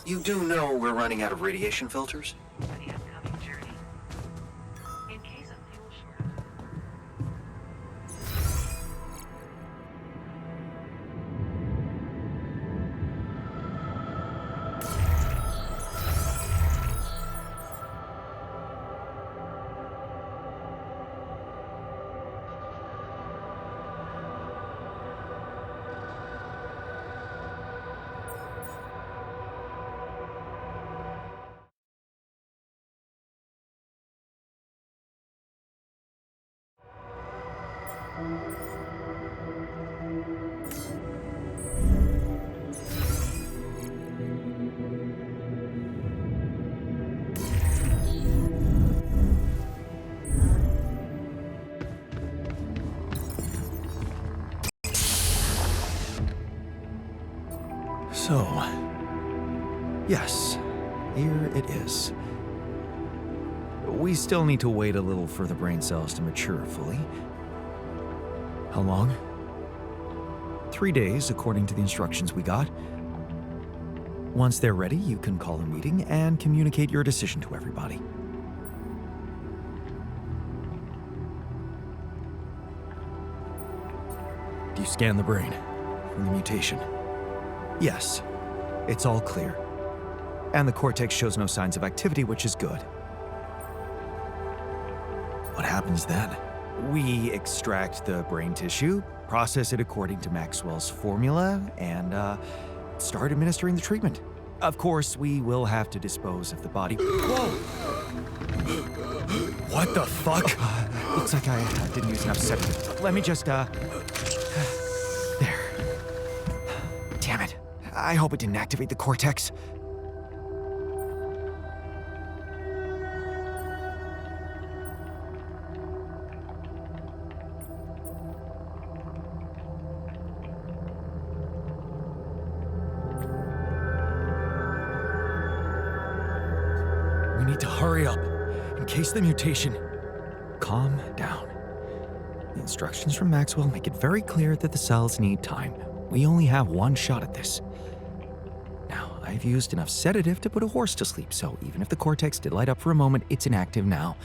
You do know we're running out of radiation filters? For the upcoming journey. In case of fuel shortage. So, yes, here it is. We still need to wait a little for the brain cells to mature fully. How long? 3 days, according to the instructions we got. Once they're ready, you can call a meeting and communicate your decision to everybody. Do you scan the brain for the mutation? Yes, it's all clear. And the cortex shows no signs of activity, which is good. What happens then? We extract the brain tissue, process it according to Maxwell's formula, and start administering the treatment. Of course, we will have to dispose of the body. Whoa! What the fuck? Looks like I didn't use enough sedative. Let me just, There. Damn it. I hope it didn't activate the cortex. We need to hurry up, in case the mutation... Calm down. The instructions from Maxwell make it very clear that the cells need time. We only have one shot at this. Now, I've used enough sedative to put a horse to sleep, so even if the cortex did light up for a moment, it's inactive now.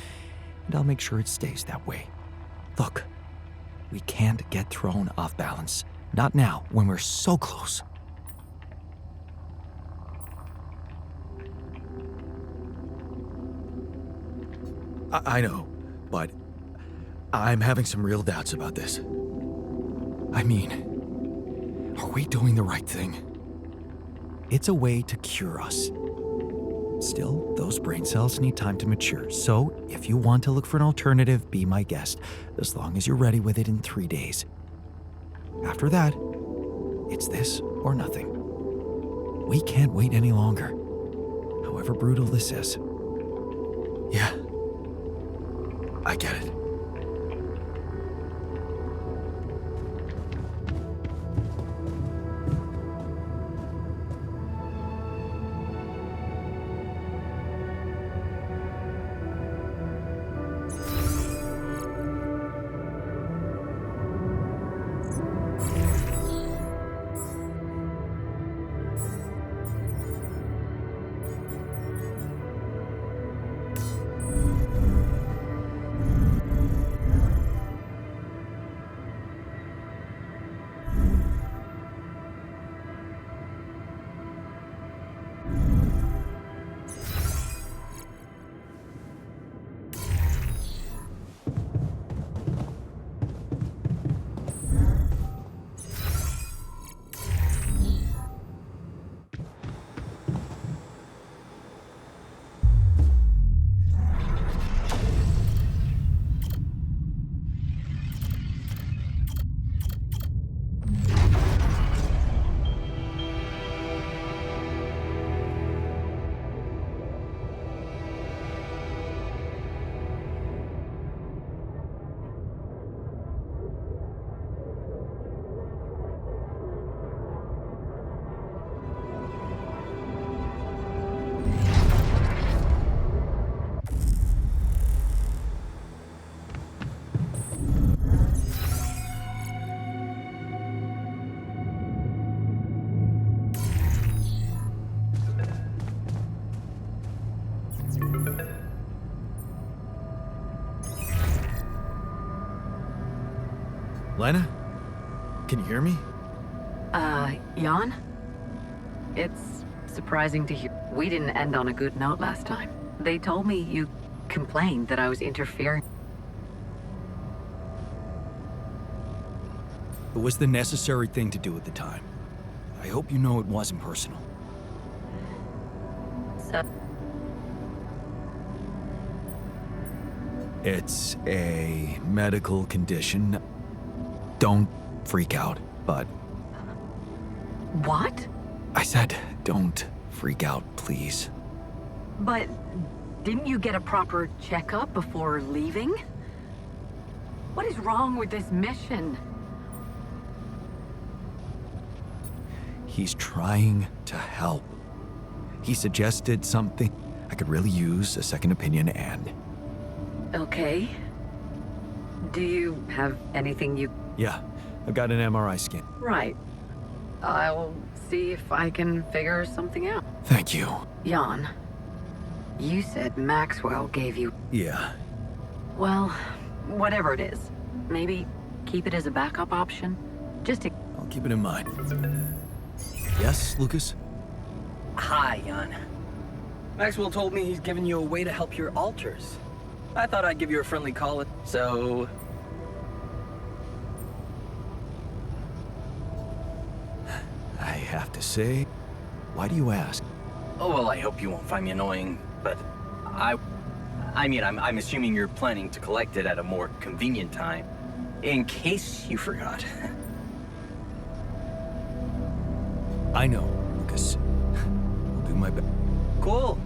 And I'll make sure it stays that way. Look, we can't get thrown off balance. Not now, when we're so close. I know, but I'm having some real doubts about this. I mean, are we doing the right thing? It's a way to cure us. Still, those brain cells need time to mature, so if you want to look for an alternative, be my guest, as long as you're ready with it in 3 days. After that, it's this or nothing. We can't wait any longer, however brutal this is. Yeah, I get it. Lena? Can you hear me? Jan? It's surprising to hear. We didn't end on a good note last time. They told me you complained that I was interfering. It was the necessary thing to do at the time. I hope you know it wasn't personal. So, It's a medical condition. Don't freak out, but what? I said don't freak out, please. But didn't you get a proper checkup before leaving? What is wrong with this mission? He's trying to help. He suggested something. I could really use a second opinion and... Okay. Do you have anything you... Yeah, I've got an MRI scan. Right. I'll see if I can figure something out. Thank you. Jan, you said Maxwell gave you... Yeah. Well, whatever it is. Maybe keep it as a backup option. Just to... I'll keep it in mind. Yes, Lucas? Hi, Jan. Maxwell told me he's giving you a way to help your alters. I thought I'd give you a friendly call, so... I have to say, why do you ask? Oh, well, I hope you won't find me annoying, but I mean, I'm assuming you're planning to collect it at a more convenient time, in case you forgot. I know, Lucas. I'll do my best. Cool.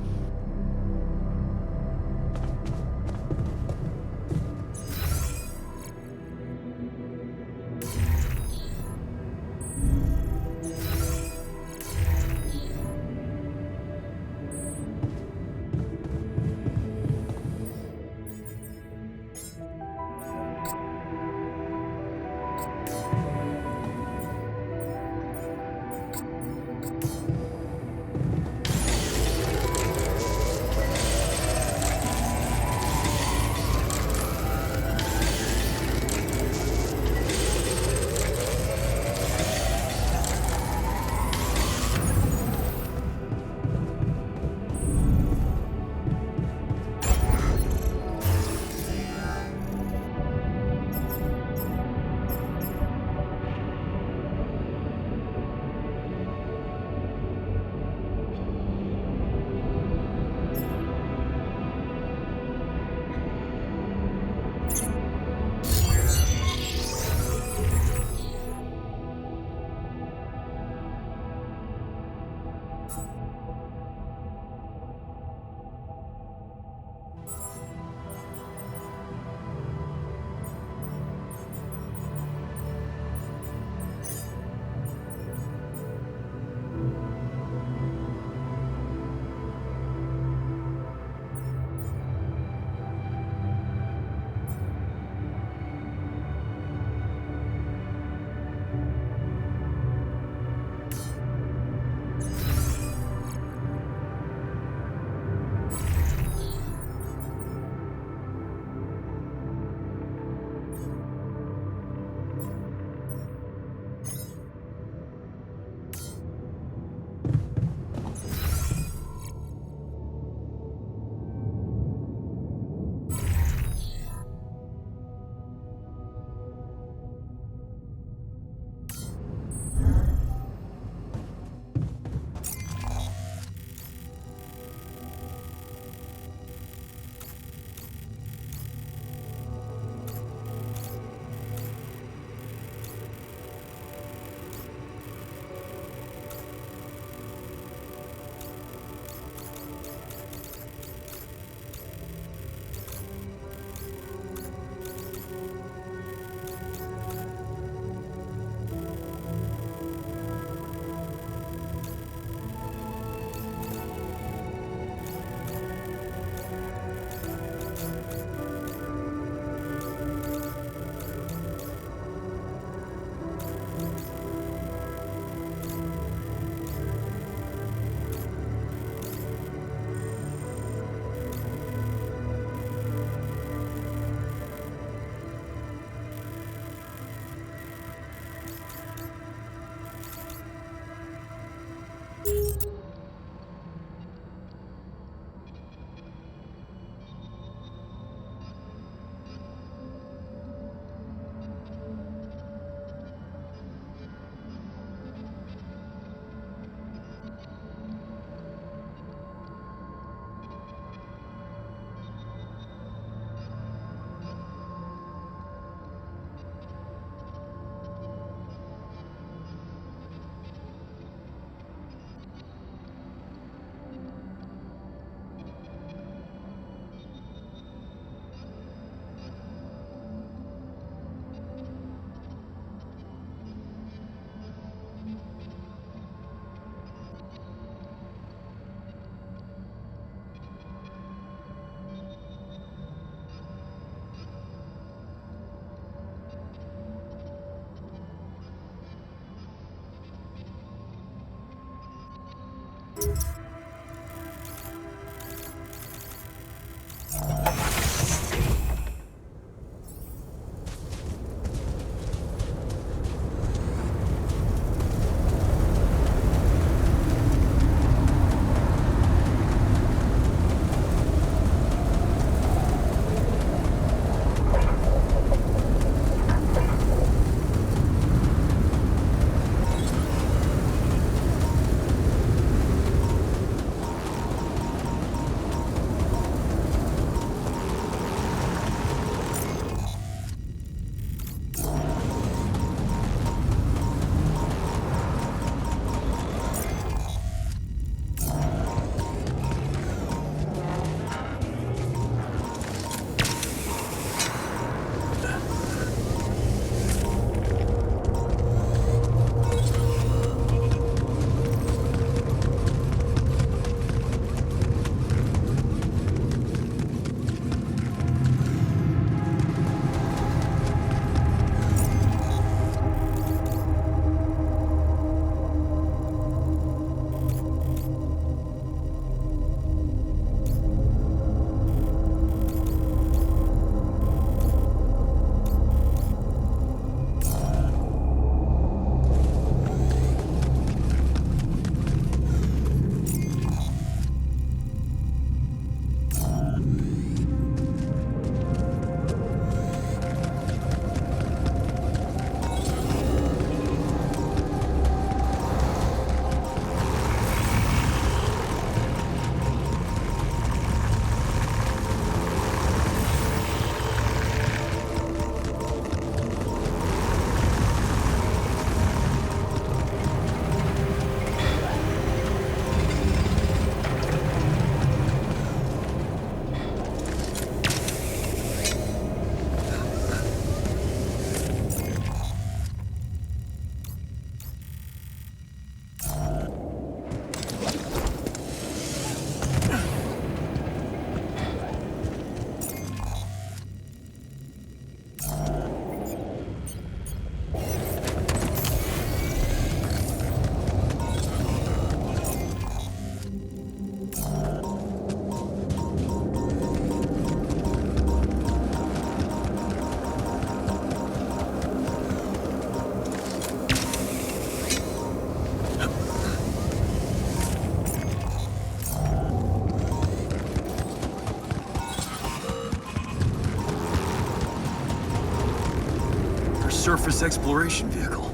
surface exploration vehicle.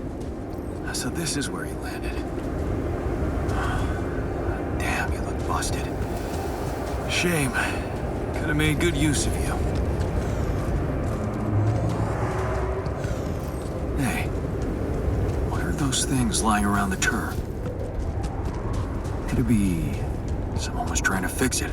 So this is where he landed. Damn, you look busted. Shame. Could have made good use of you. Hey, what are those things lying around the turret? Could it be someone was trying to fix it?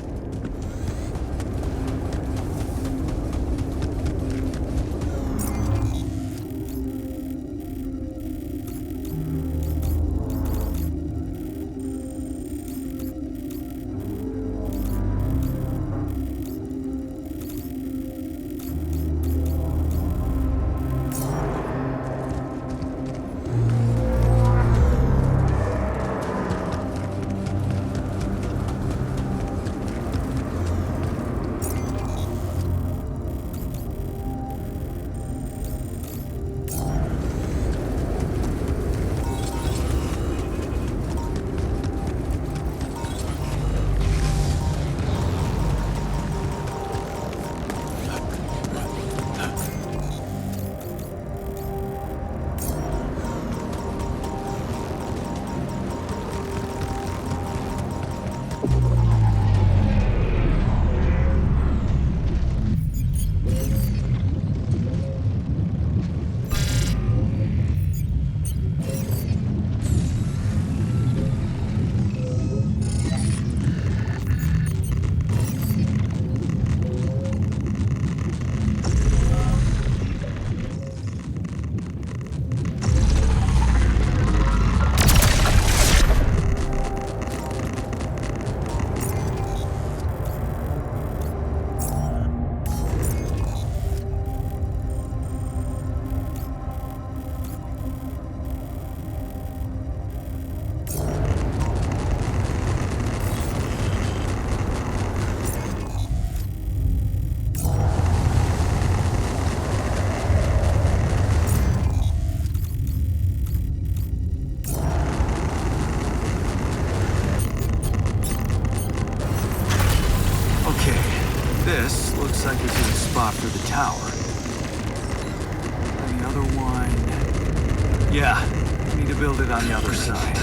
This looks like a good spot for the tower. And the other one... Yeah, need to build it on the other side.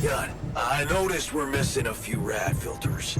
Good. I noticed we're missing a few rad filters.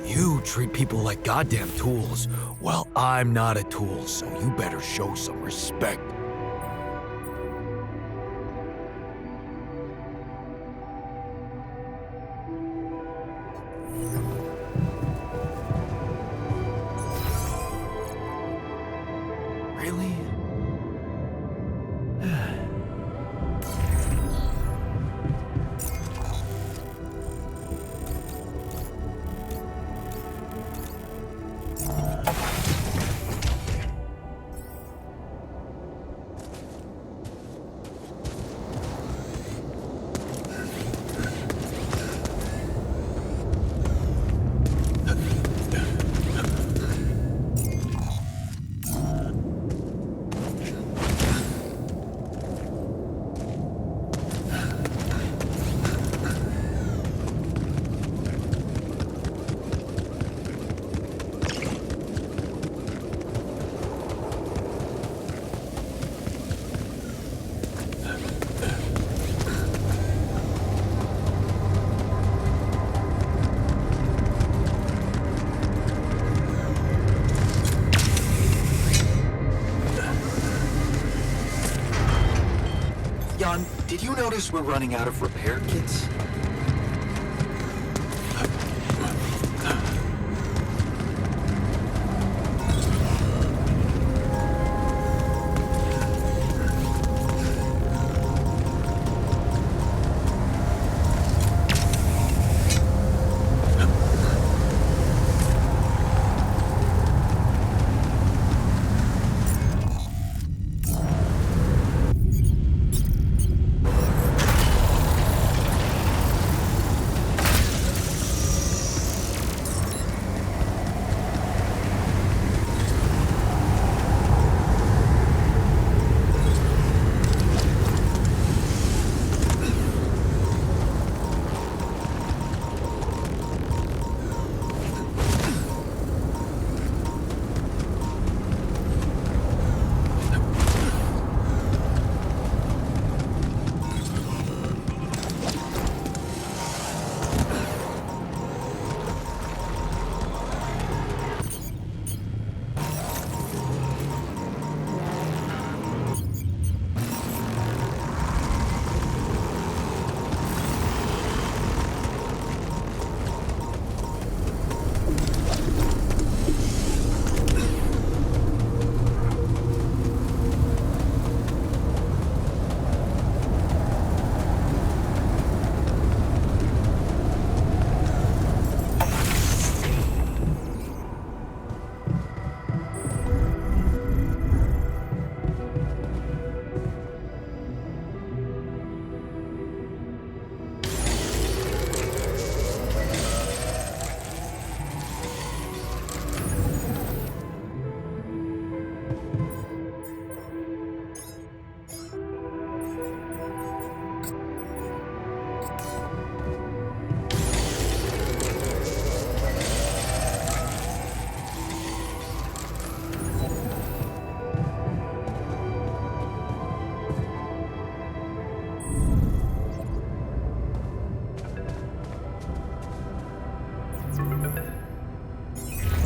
You treat people like goddamn tools. Well, I'm not a tool, so you better show some respect. Really? Jan, did you notice we're running out of repair kits?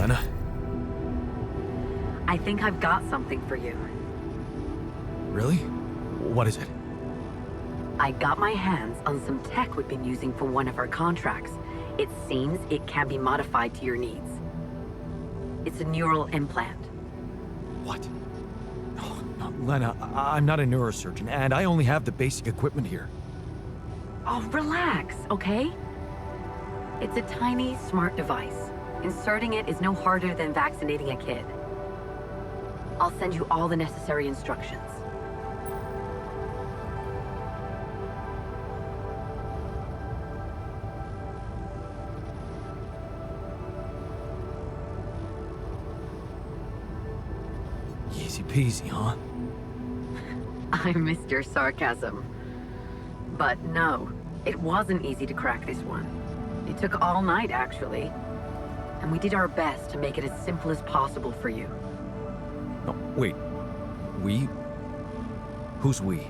Lena? I think I've got something for you. Really? What is it? I got my hands on some tech we've been using for one of our contracts. It seems it can be modified to your needs. It's a neural implant. What? Oh, no, Lena, I'm not a neurosurgeon, and I only have the basic equipment here. Oh, relax, okay? It's a tiny, smart device. Inserting it is no harder than vaccinating a kid. I'll send you all the necessary instructions. Easy peasy, huh? I missed your sarcasm. But no, it wasn't easy to crack this one. It took all night, actually. And we did our best to make it as simple as possible for you. No, wait. We? Who's we?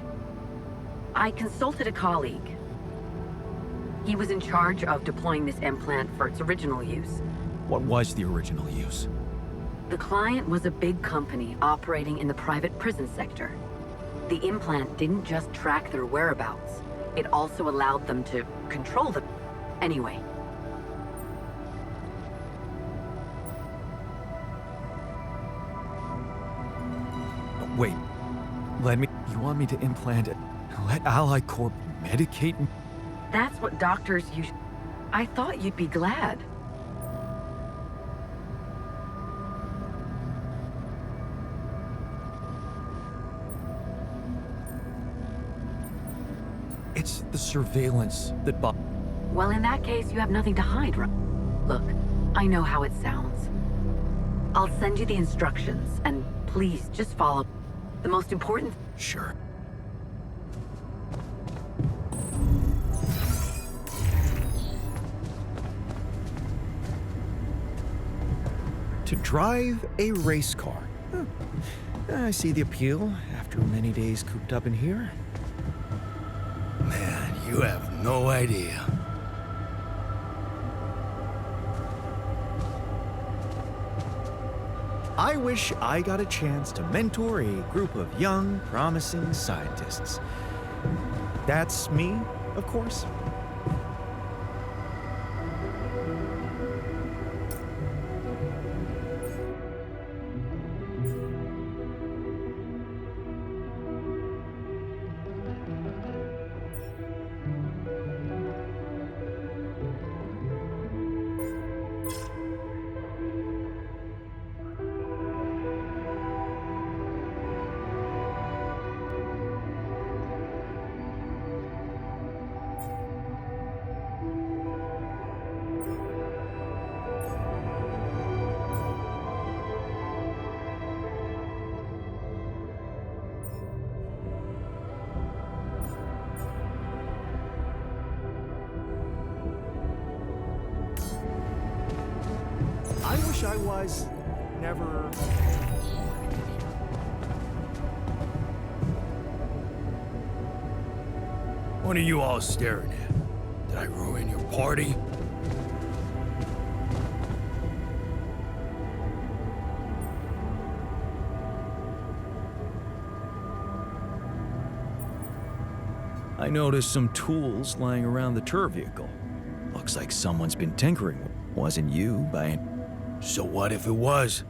I consulted a colleague. He was in charge of deploying this implant for its original use. What was the original use? The client was a big company operating in the private prison sector. The implant didn't just track their whereabouts. It also allowed them to control them. Anyway. Wait. You want me to implant it? Let Ally Corp medicate me? That's what doctors usually... I thought you'd be glad. It's the surveillance that Well, in that case, you have nothing to hide, right? Look, I know how it sounds. I'll send you the instructions, and please, just follow. The most important... Sure. To drive a race car. I see the appeal after many days cooped up in here. Man, you have no idea. I wish I got a chance to mentor a group of young, promising scientists. That's me, of course. I wish I was never. What are you all staring at? Did I ruin your party? I noticed some tools lying around the tour vehicle. Looks like someone's been tinkering. Wasn't you, by... So what if it was?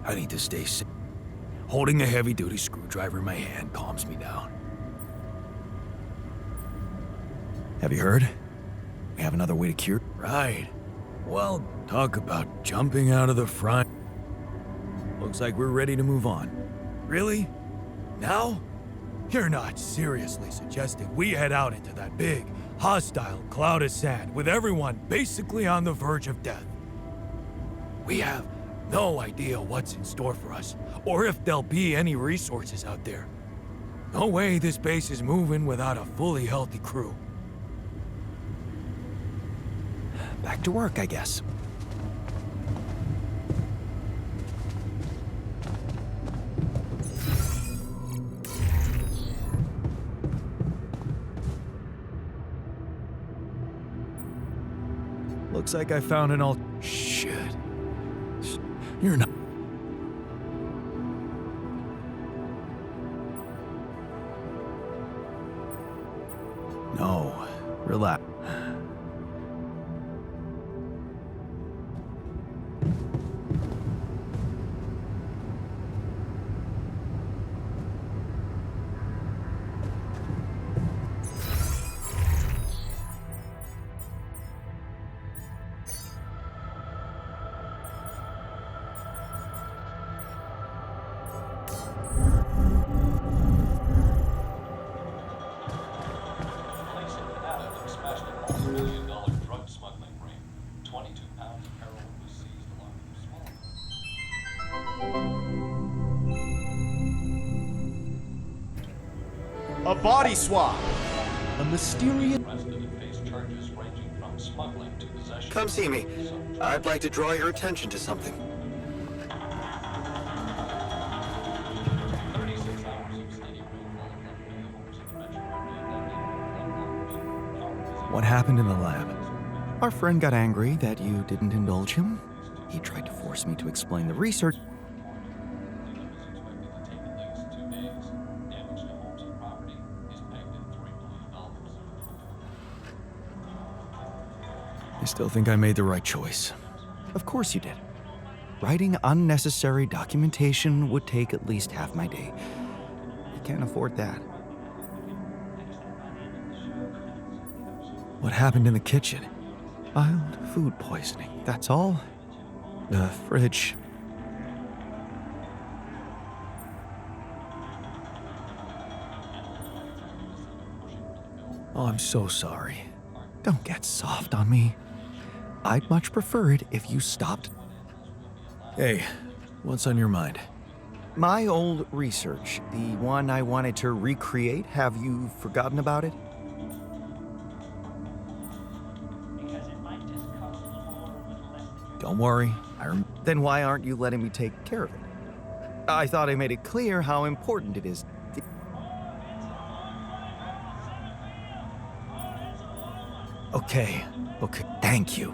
I need to stay safe. Holding a heavy-duty screwdriver in my hand calms me down. Have you heard? We have another way to cure... Right. Well, talk about jumping out of the front. Looks like we're ready to move on. Really? Now? You're not seriously suggesting we head out into that big, hostile cloud of sand with everyone basically on the verge of death? We have no idea what's in store for us, or if there'll be any resources out there. No way this base is moving without a fully healthy crew. Back to work, I guess. Looks like I found an alt... Shit. You're not... No. Relax. A body swap. A mysterious... Come see me. I'd like to draw your attention to something. What happened in the lab? Our friend got angry that you didn't indulge him. He tried to force me to explain the research. I still think I made the right choice. Of course you did. Writing unnecessary documentation would take at least half my day. You can't afford that. What happened in the kitchen? Mild food poisoning, that's all. The fridge. Oh, I'm so sorry. Don't get soft on me. I'd much prefer it if you stopped. Hey, what's on your mind? My old research, the one I wanted to recreate, have you forgotten about it? Don't worry, Then why aren't you letting me take care of it? I thought I made it clear how important it is. Okay, thank you.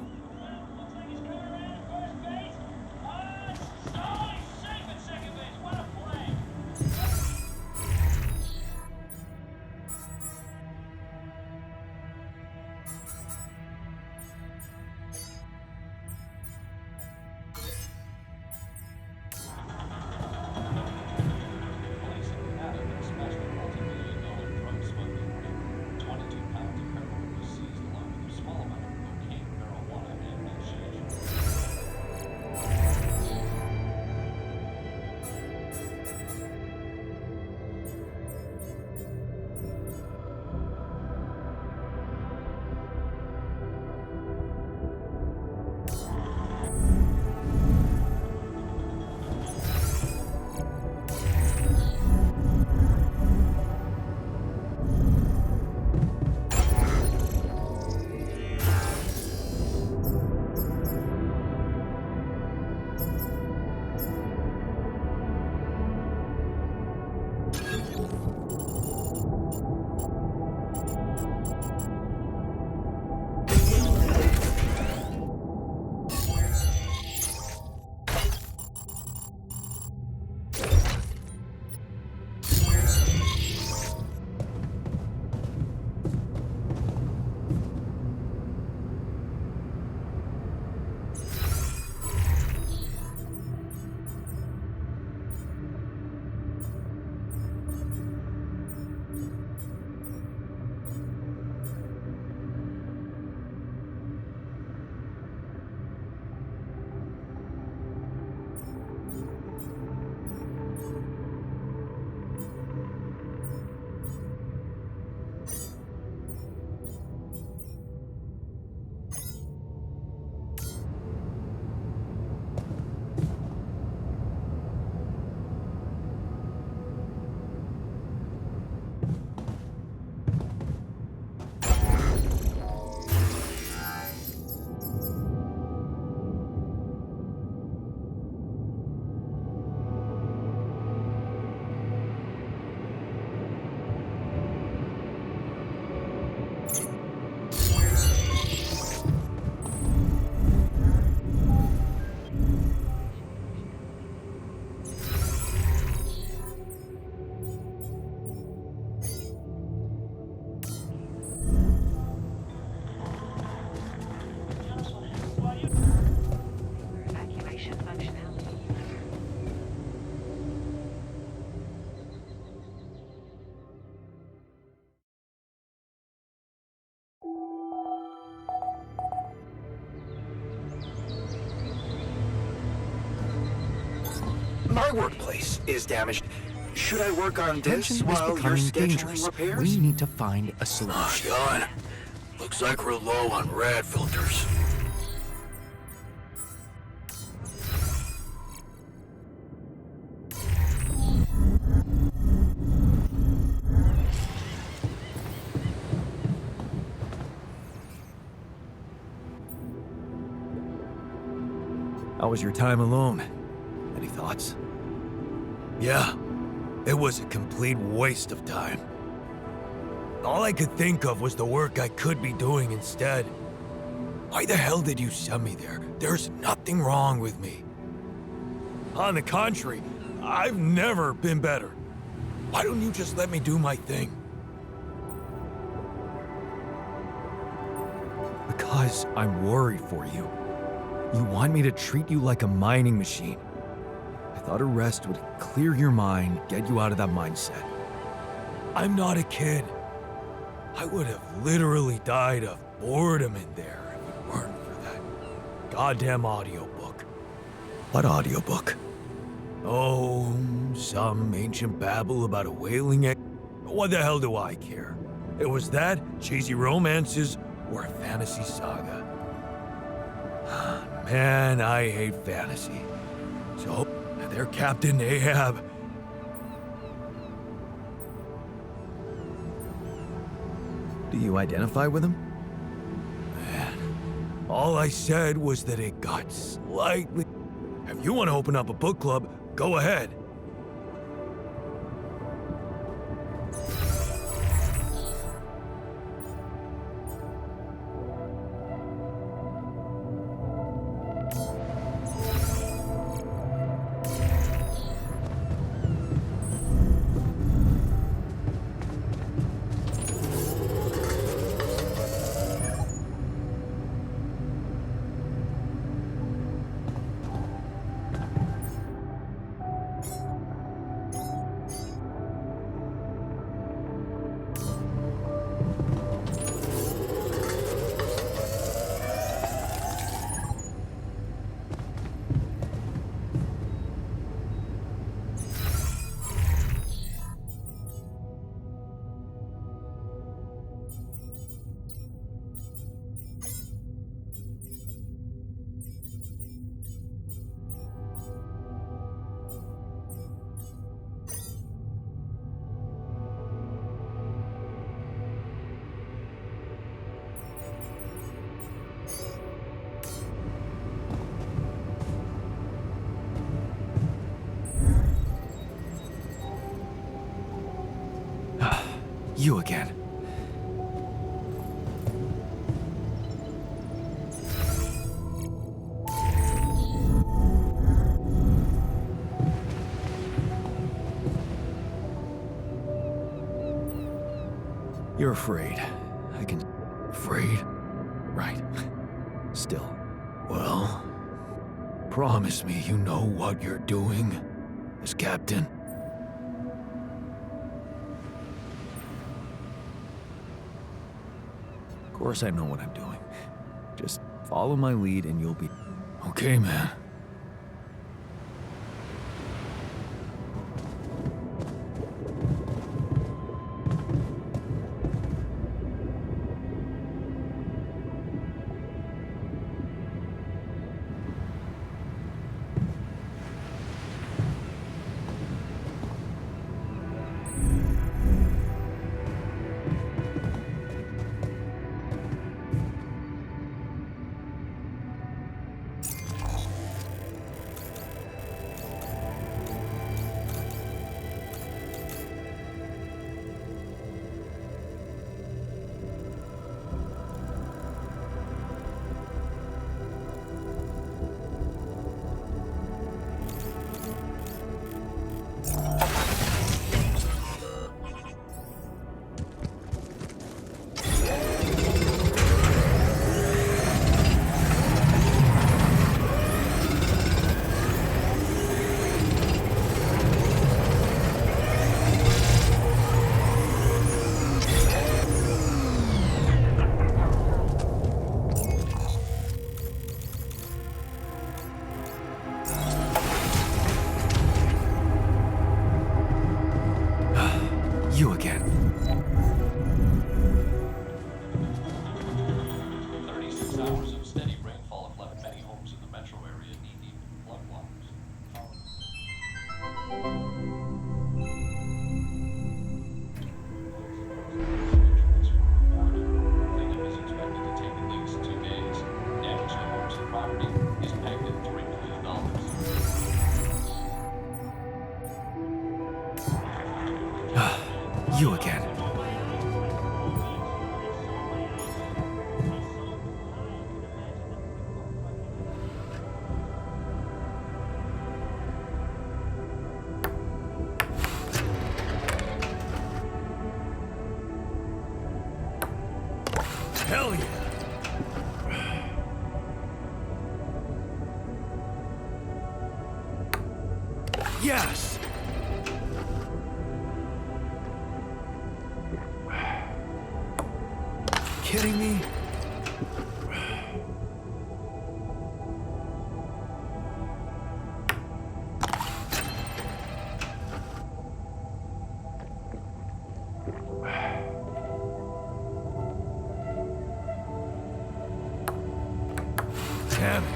my workplace is damaged. Should I work on this Tension is while you're becoming scheduling dangerous. repairs? We need to find a solution. John, looks like we're low on rad filters. How was your time alone? Any thoughts? Yeah, it was a complete waste of time. All I could think of was the work I could be doing instead. Why the hell did you send me there? There's nothing wrong with me. On the contrary, I've never been better. Why don't you just let me do my thing? Because I'm worried for you. You want me to treat you like a mining machine. I thought a rest would clear your mind, get you out of that mindset. I'm not a kid. I would have literally died of boredom in there if it weren't for that goddamn audiobook. What audiobook? Oh, some ancient babble about a whaling egg. What the hell do I care? It was that, cheesy romances, or a fantasy saga. Man, I hate fantasy. So, their Captain Ahab. Do you identify with him? Man, all I said was that it got slightly... If you want to open up a book club, go ahead. You again. You're afraid. I can... Afraid? Right. Still. Well... Promise me you know what you're doing, as captain. Of course I know what I'm doing. Just follow my lead and you'll be... Okay, man. You again. 36 hours of steady rainfall have left many homes in the metro area knee-deep in floodwaters. Cleanup is expected to take at least 2 days. Damage to homes and property is pegged at $3 million. You again. Hell yeah! Yes! Kidding me? Damn it.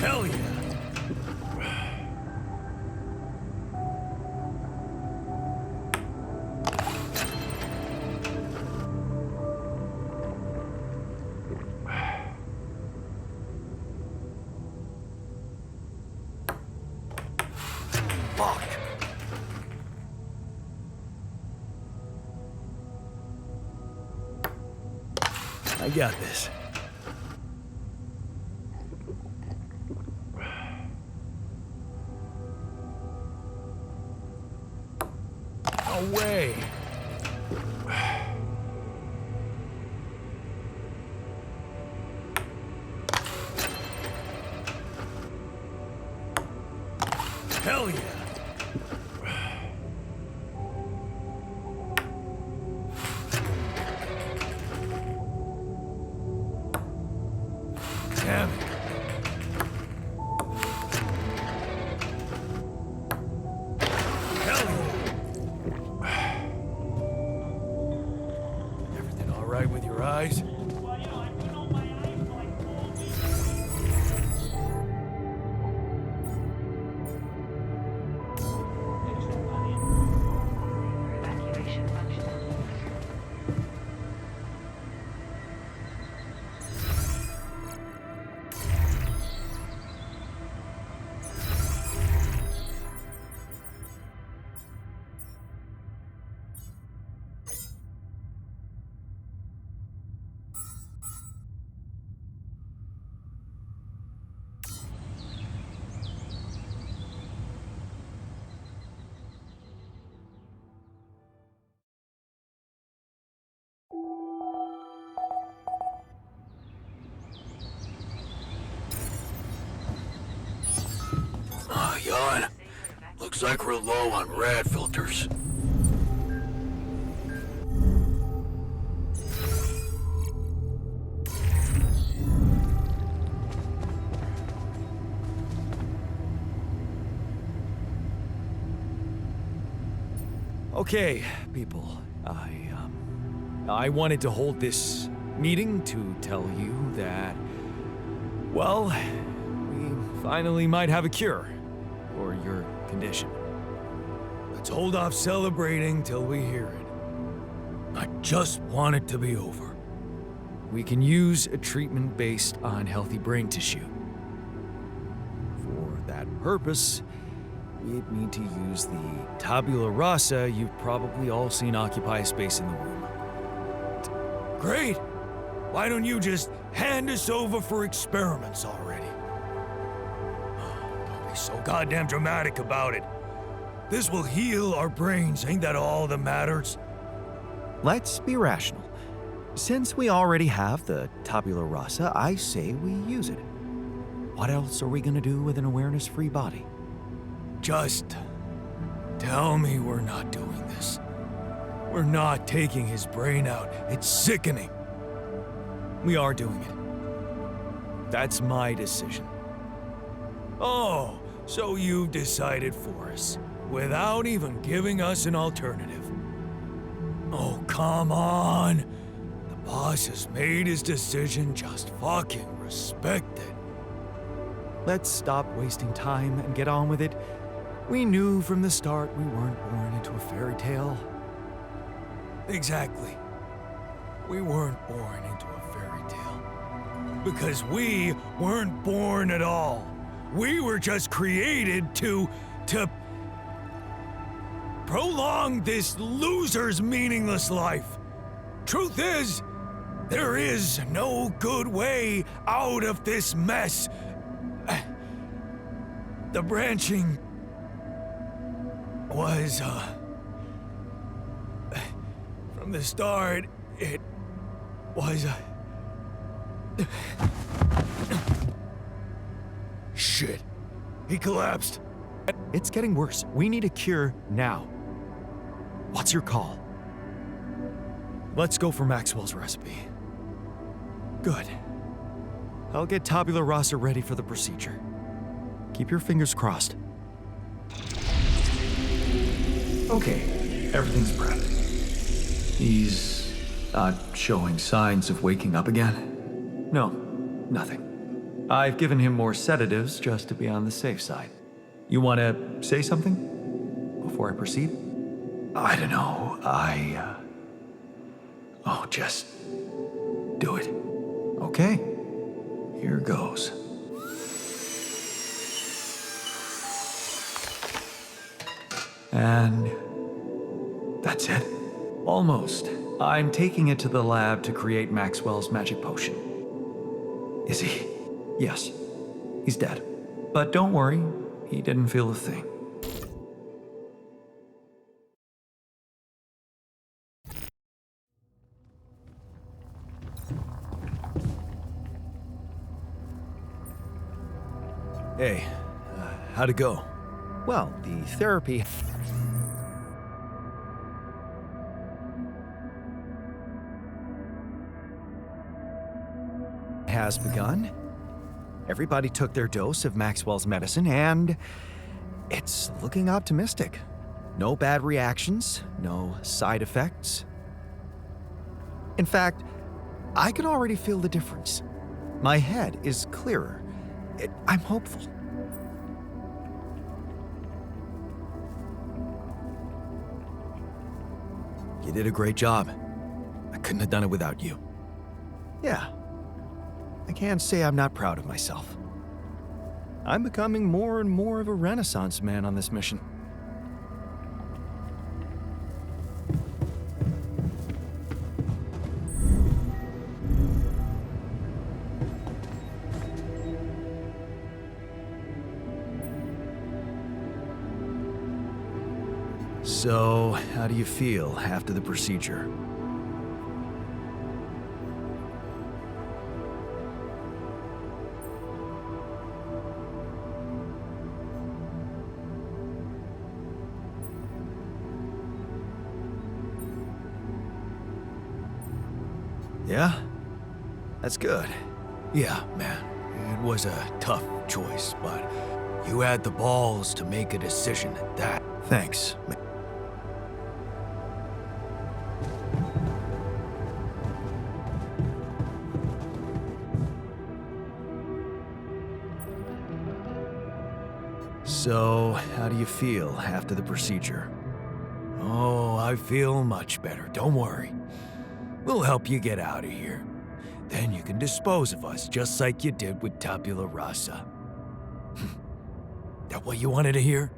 Hell yeah! Fuck! I got this. No way! Hell yeah! Damn it. Hell yeah! Everything all right with your eyes? Evacuation functional. Oh, yawn. Looks like we're low on rad filters. Okay, people. I wanted to hold this meeting to tell you that, well, we finally might have a cure for your condition. Let's hold off celebrating till we hear it. I just want it to be over. We can use a treatment based on healthy brain tissue. For that purpose, we'd need to use the Tabula Rasa you've probably all seen occupy a space in the womb. Great! Why don't you just hand us over for experiments already? Don't be so goddamn dramatic about it. This will heal our brains, ain't that all that matters? Let's be rational. Since we already have the Tabula Rasa, I say we use it. What else are we gonna do with an awareness-free body? Just Tell me we're not doing this. We're not taking his brain out. It's sickening. We are doing it. That's my decision. Oh, so you've decided for us, without even giving us an alternative. Oh, come on. The boss has made his decision. Just fucking respect it. Let's stop wasting time and get on with it. We knew from the start we weren't born into a fairy tale. Exactly. We weren't born into a fairy tale. Because we weren't born at all. We were just created to prolong this loser's meaningless life. Truth is, there is no good way out of this mess. The branching was, from the start, it was, Shit. He collapsed. It's getting worse. We need a cure now. What's your call? Let's go for Maxwell's recipe. Good. I'll get Tabula Rasa ready for the procedure. Keep your fingers crossed. Okay, everything's prepped. He's not showing signs of waking up again? No, nothing. I've given him more sedatives just to be on the safe side. You want to say something before I proceed? I don't know. Oh, just do it. Okay, here goes. And that's it. Almost. I'm taking it to the lab to create Maxwell's magic potion. Is he? Yes. He's dead. But don't worry, he didn't feel a thing. Hey, how'd it go? Well, the therapy has begun. Everybody took their dose of Maxwell's medicine, and it's looking optimistic. No bad reactions, no side effects. In fact, I can already feel the difference. My head is clearer. I'm hopeful. You did a great job. I couldn't have done it without you. Yeah. I can't say I'm not proud of myself. I'm becoming more and more of a Renaissance man on this mission. So, how do you feel after the procedure? Yeah? That's good. Yeah, man. It was a tough choice, but you had the balls to make a decision at that. Thanks. So, how do you feel after the procedure? Oh, I feel much better. Don't worry. We'll help you get out of here. Then you can dispose of us just like you did with Tabula Rasa. That what you wanted to hear?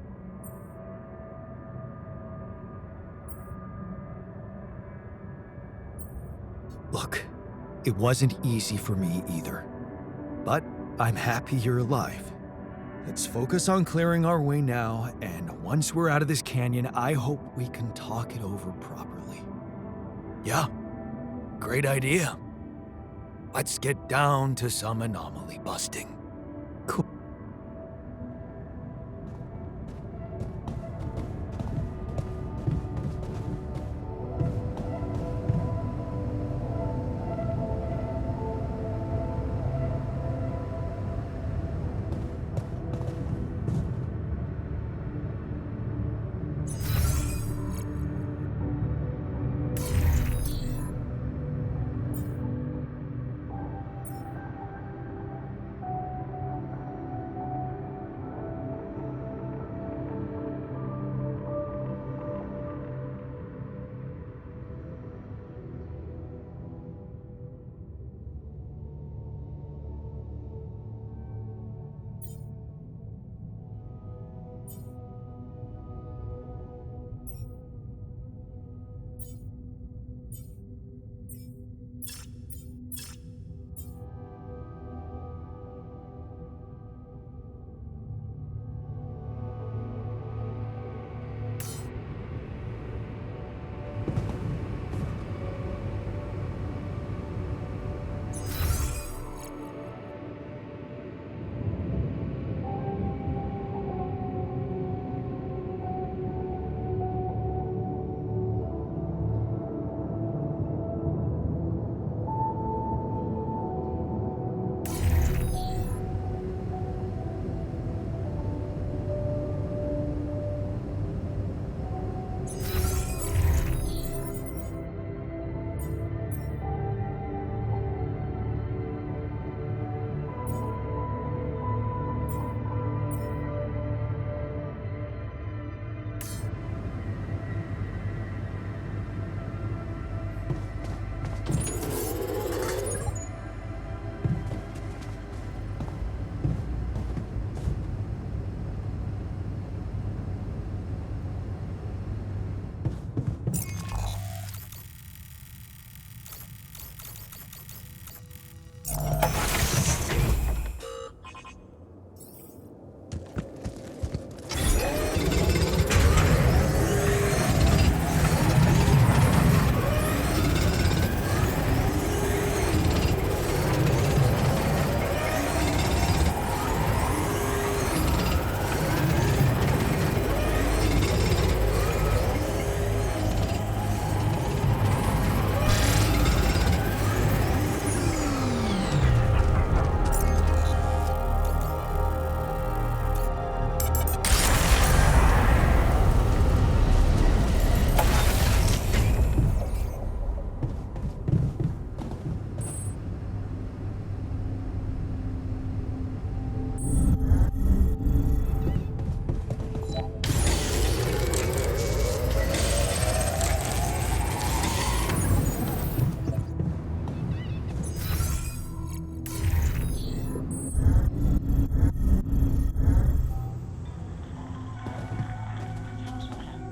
Look, it wasn't easy for me either. But I'm happy you're alive. Let's focus on clearing our way now, and once we're out of this canyon, I hope we can talk it over properly. Yeah, great idea. Let's get down to some anomaly busting. Cool.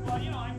Well, you know, I'm